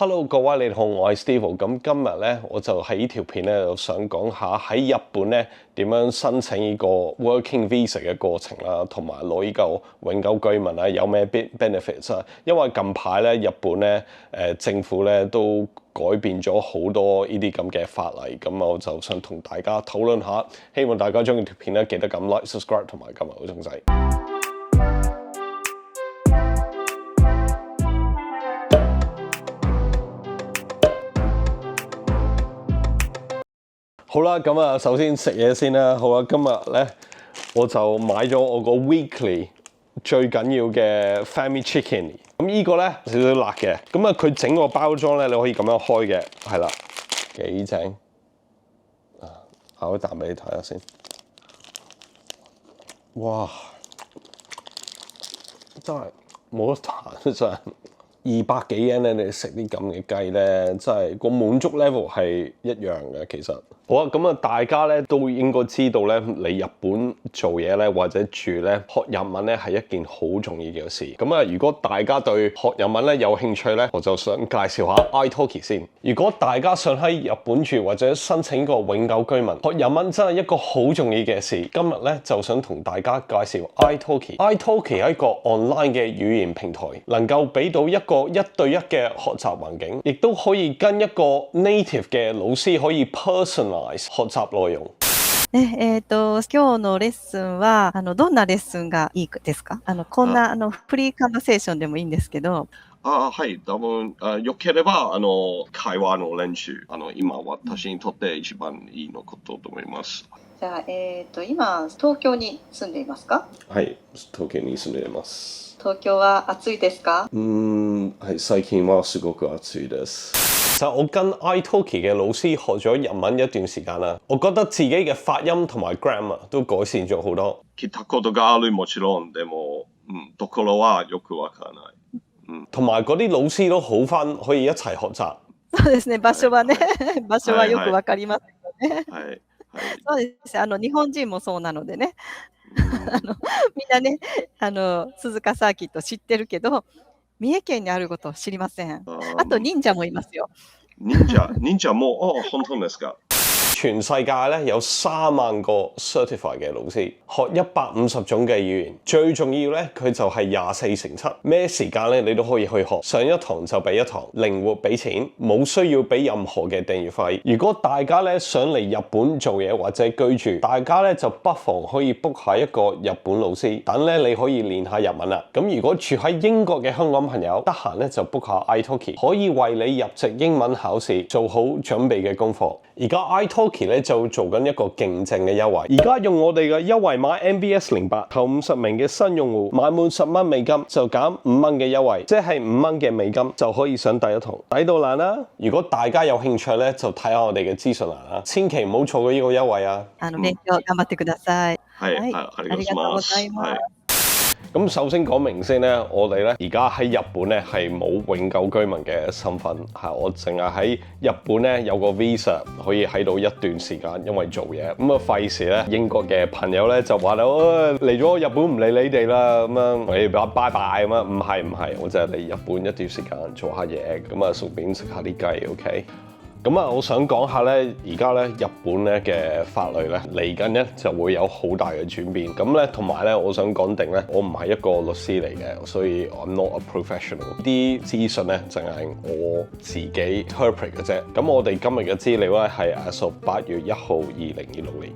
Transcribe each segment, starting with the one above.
Hello， 各位你好，我係 Steve。咁今日咧，我就喺呢條片咧，就想講下喺日本咧點樣申請呢個 Working Visa 嘅過程啦，同埋攞呢個永久居民啊有咩 benefits 啊？因為近排咧日本咧政府咧都改變咗好多呢啲咁嘅法例，咁我就想同大家討論下，希望大家將條片咧記得撳 like、subscribe 同埋撳埋個鐘仔。好啦，咁啊，首先食嘢先啦。好啦，今日咧我就買咗我個 weekly 最緊要嘅 family chicken。咁呢個咧少少辣嘅。咁啊，佢整個包裝咧，你可以咁樣開嘅，係啦，幾正啊！咬一啖俾你睇下先。哇！真係冇得彈，真係。200幾yen咧，你食啲咁嘅雞咧，真係個滿足 level 係一樣嘅。其實好啊，咁啊，大家咧都應該知道咧，嚟日本做嘢咧或者住咧，學日文咧係一件好重要嘅事。咁啊，如果大家對學日文咧有興趣咧，我就想介紹下 iTalki 先。如果大家想喺日本住或者申請個永久居民，學日文真係一個好重要嘅事。今日咧就想同大家介紹 iTalki。iTalki 係一個 online 嘅語言平台，能夠俾到一個1對1嘅學習環境，亦都可以跟一個 native 嘅老師可以 personalize 學習內容。今日のレッスンはどんなレッスンがいいですか？こんなフリーカンバセーションでもいいんですけど。はい、多分よければ会話の練習今私にとって一番いいのことと思います。じゃあ今東京に住んでいますか？はい、東京に住んでいます。東京は暑いですか？係最近はすごく暑いです。其實我跟 iTalki 嘅老師學咗日文一段時間啦，我覺得自己嘅發音同埋 grammar 都改善咗好多。聞いたことがあるもちろんでも、ところはよくわからない。同埋嗰啲老師都好翻，可以一齊學習。そうですね、場所はね、場所はよくわかりますよね。はい。そうです。日本人もそうなのでね。みんなね、鈴鹿サーキット知ってるけど、三重県にあることを知りません。あと忍者もいますよ。忍者も本当ですか？全世界咧有3萬個 certified 嘅老師，學150種嘅語言。最重要咧，佢就係24/7，咩時間咧你都可以去學，上一堂就俾一堂，靈活俾錢，冇需要俾任何嘅訂閱費。如果大家咧想嚟日本做嘢或者居住，大家咧就不妨可以 book 下一個日本老師，等咧你可以練下日文啦。咁如果住喺英國嘅香港朋友，得閒咧就 book 下 iTalki， 可以為你入籍英文考試做好準備嘅功課。而家 iTalki 咧就做緊一個勁正嘅優惠，而家用我哋嘅優惠碼 MBS08， 頭50名嘅新用戶買滿10蚊美金就減5蚊嘅優惠，即係5蚊嘅美金就可以上第一堂，抵到爛啦！如果大家有興趣咧，就睇下我哋嘅資訊欄啦，千祈唔好錯過呢個優惠啊！勉強頑張ってください。はい、ありがとうございます。咁首先講明先咧，我哋咧而家喺日本咧係冇永久居民嘅身份，係我淨係喺日本咧有個 visa 可以喺度一段時間，因為做嘢咁啊費事咧英國嘅朋友咧就話你嚟咗日本唔理你哋啦咁樣，你哋拜拜咁樣，唔係，我就係嚟日本一段時間做下嘢，咁啊順便食下啲雞 ，OK。咁啊，我想講下咧，而家咧日本咧嘅法律咧嚟緊咧就會有好大嘅轉變。咁咧同埋咧，我想講定咧，我唔係一個律師嚟嘅，所以 I'm not a professional。啲資訊咧淨係我自己 interpret 嘅啫。咁我哋今日嘅資料咧係as of 8月1號2026年。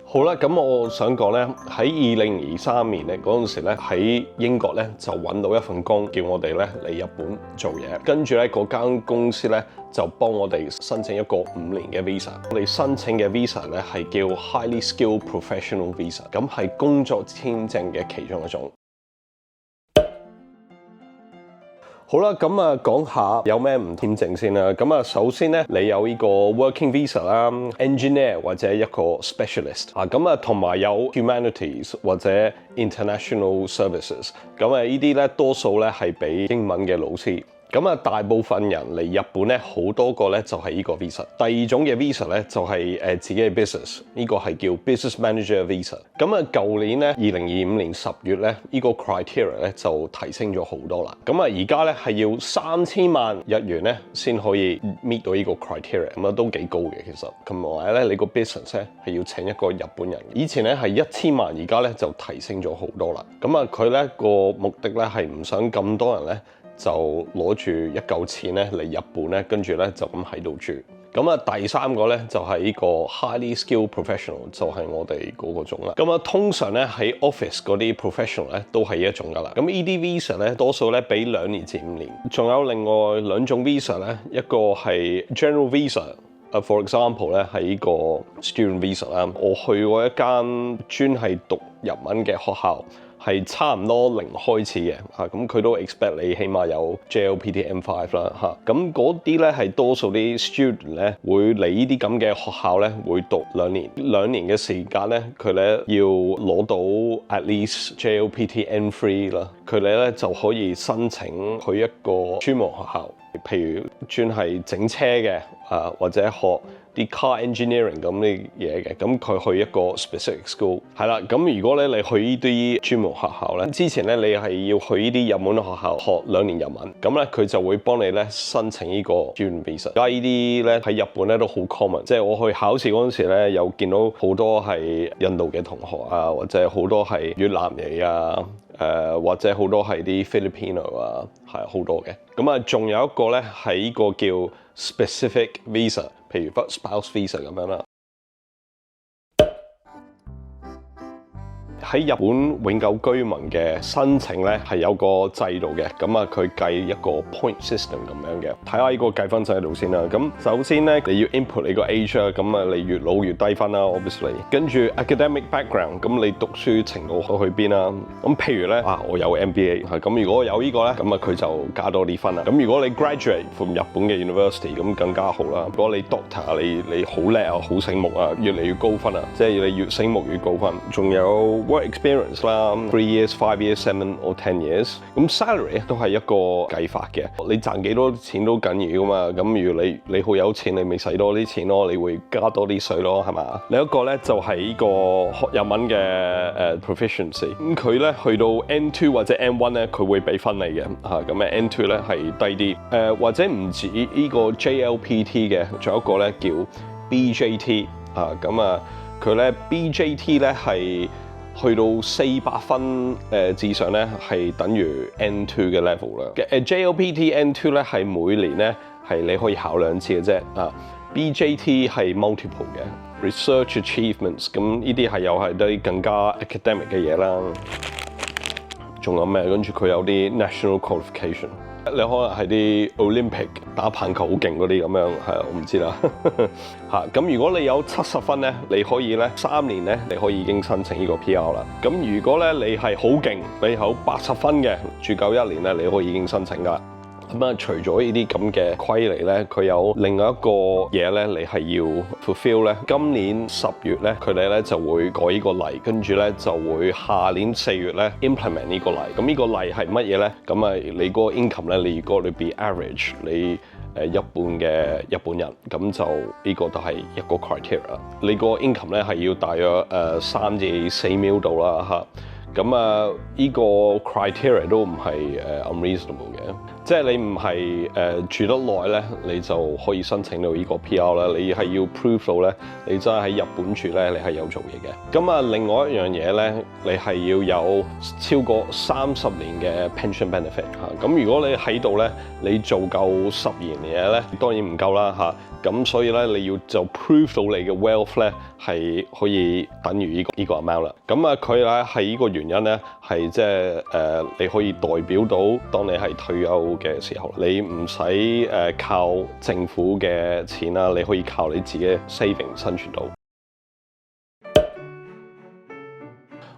好啦，咁我想講咧，喺2023年咧嗰陣時咧，喺英國咧就揾到一份工，叫我哋咧嚟日本做嘢。跟住咧嗰間公司咧就幫我哋申請一個5年嘅 visa。我哋申請嘅 visa 咧係叫 Highly Skilled Professional Visa， 咁係工作簽證嘅其中一種。好啦，咁啊講下有咩唔同簽證先啦。咁啊首先咧，你有呢個 working visa 啦、engineer 或者一個 specialist 啊，咁啊同埋有 humanities 或者 international services。咁啊呢啲咧多數咧係俾英文嘅老師。咁啊，大部分人嚟日本咧，好多個咧就係呢個 visa。第二種嘅 visa 咧就係自己嘅 business，呢個係叫 business manager visa。咁啊，舊年咧2025年10月咧，呢個 criteria 咧就提升咗好多啦。咁啊，而家咧係要3000萬日元咧先可以 meet 到呢個 criteria，咁啊都幾高嘅其實。同埋咧，你個 business 咧係要請一個日本人。以前咧係1000萬，而家咧就提升咗好多啦。咁啊，佢咧個目的咧係唔想咁多人咧就攞住一嚿錢咧嚟日本咧，跟住咧就咁喺度住。咁啊，第三個咧就係呢個 highly skilled professional， 就係我哋嗰個種啦。咁啊，通常咧喺 office 嗰啲 professional 咧都係一種噶啦。咁呢啲 visa 咧多數咧俾2年至5年。仲有另外兩種 visa 咧，一個係 general visa。For example 咧係呢個 student visa 啦。我去過一間專係讀日文嘅學校。係差唔多0開始嘅嚇，咁佢都 expect 你起碼有 JLPT M5 啦嚇，咁嗰啲咧係多數啲 student 咧會嚟呢啲咁嘅學校咧會讀2年，2年嘅時間咧佢咧要攞到 at least JLPT N3 啦，佢哋咧就可以申請去一個專門學校，譬如專係整車嘅或者學啲 car engineering 咁啲嘢嘅，咁佢去一個 specific school 係啦。咁如果咧你去呢啲專門學校咧，之前咧你係要去呢啲日文學校學2年日文，咁咧佢就會幫你咧申請呢個 student visa。而家呢啲咧喺日本咧都好 common，即係我去考試嗰陣時咧，有見到好多係印度嘅同學啊，或者好多係越南裔啊。或者好多係啲 Filipino 啊，係好多嘅。咁啊，仲有一個咧係呢個叫 specific visa， 譬如 spouse visa 咁樣啦。喺日本永久居民嘅申請咧係有個制度嘅，咁啊佢計一個 point system 咁樣嘅。睇下呢個計分制度先啦。咁首先咧你要 input 你個 age 啦，咁啊你越老越低分啦 ，obviously。跟住 academic background， 咁你讀書程度去邊啦？咁譬如咧我有 MBA， 咁如果我有呢個咧，咁啊佢就加多啲分啦。咁如果你 graduate from 日本嘅 university， 咁更加好啦。如果你 doctor， 你好叻啊，好醒目啊，越嚟越高分啊，即係你越醒目越高分。仲有work experience 啦 ，3 years、5 years、7 or 10 years。咁 salary 都係一個計法嘅，你賺幾多錢都緊要噶嘛。咁如果你好有錢，你咪使多啲錢咯，你會加多啲稅咯，係嘛？另一個咧就係呢個學日文嘅proficiency。咁佢咧去到 N2 或者 N1 咧，佢會俾分你嘅嚇。咁啊 N2 咧係低啲，或者唔止呢個 JLPT 嘅，仲有一個咧叫 BJT 啊。咁啊佢咧 BJT 咧係去到400分至上咧，係等於 N2 嘅 level 啦。JLPT N2 咧係每年咧係你可以考2次嘅啫。BJT 係 multiple 嘅 research achievements， 咁呢啲係又係啲更加 academic 嘅嘢啦。仲有咩？跟住佢有啲 national qualification。你可能係啲 Olympic 打棒球好勁嗰啲咁樣，係我唔知啦嚇。咁如果你有70分咧，你可以咧3年咧，你可以已經申請呢個 PR 啦。咁如果咧你係好勁，你有80分嘅，住夠1年咧，你可以已經申請㗎。咁啊，除咗呢啲咁嘅規例咧，佢有另外一個嘢咧，你係要 fulfill 咧。今年10月咧，佢哋咧就會改呢個例，跟住咧就會下年4月咧 implement 呢個例。咁呢個例係乜嘢咧？咁啊，你嗰個 income 咧，你如果你 be average，你一半嘅日本人，咁就呢個都係一個 criteria。你個 income 咧係要大約3至4 mil 度啦嚇。咁啊，呢個 criteria 都唔係unreasonable 嘅，即係你唔係住得耐咧，你就可以申請到呢個 PR 啦。你係要 prove 到咧，你真係喺日本住咧，你係有做嘢嘅。咁啊，另外一樣嘢咧，你係要有超過30年嘅 pension benefit 嚇。咁如果你喺度咧，你做夠10年嘢咧，當然唔夠啦嚇。咁所以咧，你要就 prove 到你嘅 wealth 咧係可以等於呢個 amount 啦。咁啊，佢咧係呢個原因咧，係即係你可以代表到當你係退休嘅時候，你唔使靠政府嘅錢啦，你可以靠你自己 saving 生存到。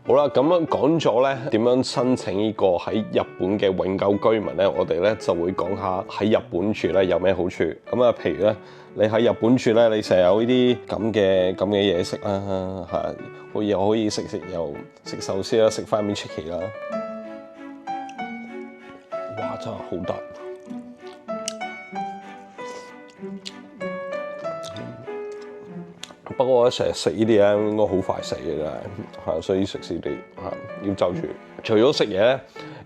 好啦，咁樣講咗咧點樣申請呢個喺日本嘅永久居民咧，我哋咧就會講下喺日本住咧有咩好處。咁啊，譬如咧，你喺日本住咧，你成日有呢啲咁嘅嘢食啦，係可以食壽司啦，食翻面 chicken 啦，哇！真係好得。不過我成日食呢啲咧，應該好快死嘅真係嚇，所以食少啲嚇，要就住。除咗食嘢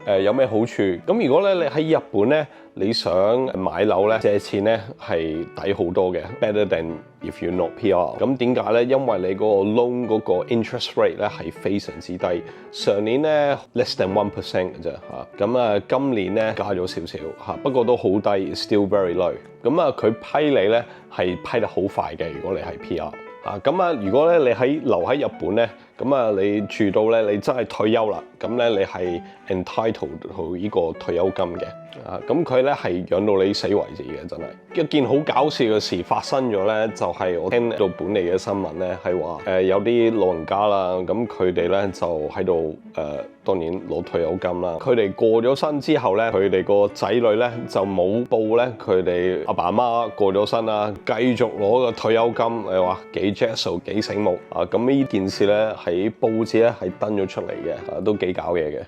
咧，有咩好處？咁如果咧你喺日本咧，你想買樓咧，借錢咧係抵好多嘅 ，better than if you're not PR。咁點解咧？因為你嗰個 loan 嗰個 interest rate 咧係非常之低。上年咧 less than 1% 嘅啫嚇，咁啊今年咧加咗少少嚇，不過都好低 ，still very low。咁啊佢批你咧係批得好快嘅，如果你係 PR。咁啊，如果咧你留喺日本咧，咁啊你住到咧你真係退休啦，咁咧你係 entitled 到呢個退休金嘅。咁佢咧係養到你死為止嘅，真係一件好搞笑嘅事發生咗咧，就係、是、我聽到本地嘅新聞咧，係話有啲老人家啦，咁佢哋咧就喺度當然攞退休金啦。佢哋過咗身之後咧，佢哋個仔女咧就冇報咧，佢哋阿爸阿媽過咗身啦，繼續攞個退休金，你話幾 jazz 幾醒目啊！咁呢件事咧喺報紙咧係登咗出嚟嘅，都幾搞嘢嘅。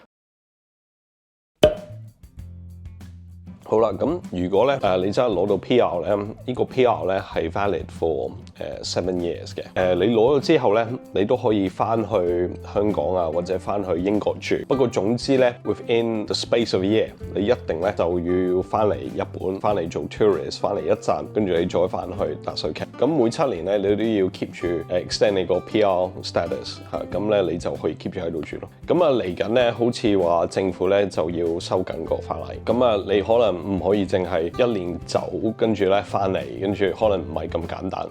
好啦，咁如果咧你真係攞到 PR 咧，呢個 PR 咧係 valid for 7 years 嘅。你攞咗之後咧，你都可以翻去香港啊，或者翻去英國住。不過總之咧 ，within the space of a year，你一定咧就要翻嚟日本，翻嚟做 tourist， 翻嚟一陣，跟住你再翻去打水劇。咁每7年咧，你都要 keep 住extend 你個 PR status 嚇，咁咧你就可以 keep 住喺度住咯。咁啊嚟緊咧，好似話政府咧就要收緊個法例，咁啊你可能唔可以淨係1年走，跟住咧翻嚟，跟住可能唔係咁簡單。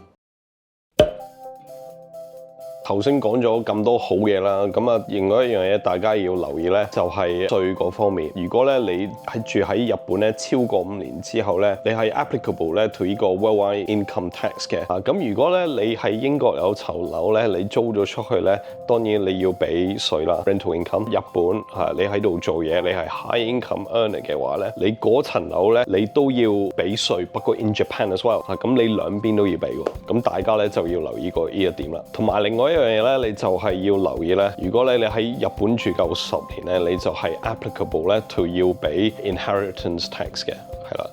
頭先講咗咁多好嘢啦，咁啊，另外一樣嘢大家要留意咧，就係稅嗰方面。如果咧你住喺日本咧超過5年之後咧，你係 applicable 咧 to 呢個 worldwide income tax 嘅。咁如果咧你喺英國有層樓咧，你租咗出去咧，當然你要俾稅啦 ，rental income。日本你喺度做嘢，你係 high income earner 嘅話咧，你嗰層樓咧你都要俾稅，不過 in Japan as well。咁你兩邊都要俾喎。咁大家咧就要留意呢一點啦。同埋另外一樣嘢咧，你就係要留意咧。如果你喺日本住夠10年咧，你就係 applicable 咧 to 要俾 inheritance tax 嘅，係啦。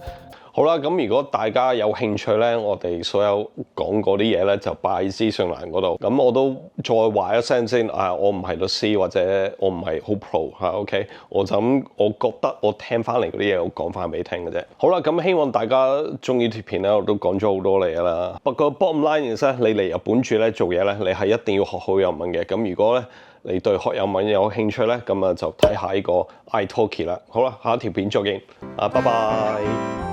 好啦，咁如果大家有興趣咧，我哋所有講嗰啲嘢咧就擺喺資訊欄嗰度。咁我都再話一聲先，我唔係律師或者我唔係好 pro 嚇，OK？我就咁，我覺得我聽翻嚟嗰啲嘢，我講翻俾你聽嘅啫。好啦，咁希望大家中意條片咧，我都講咗好多嘢啦。不過 bottom line is 咧，你嚟日本住咧做嘢咧，你係一定要學好日文嘅。咁如果咧你對學日文有興趣咧，咁啊就睇下呢個 iTalki 啦。好啦，下一條片再見，拜拜。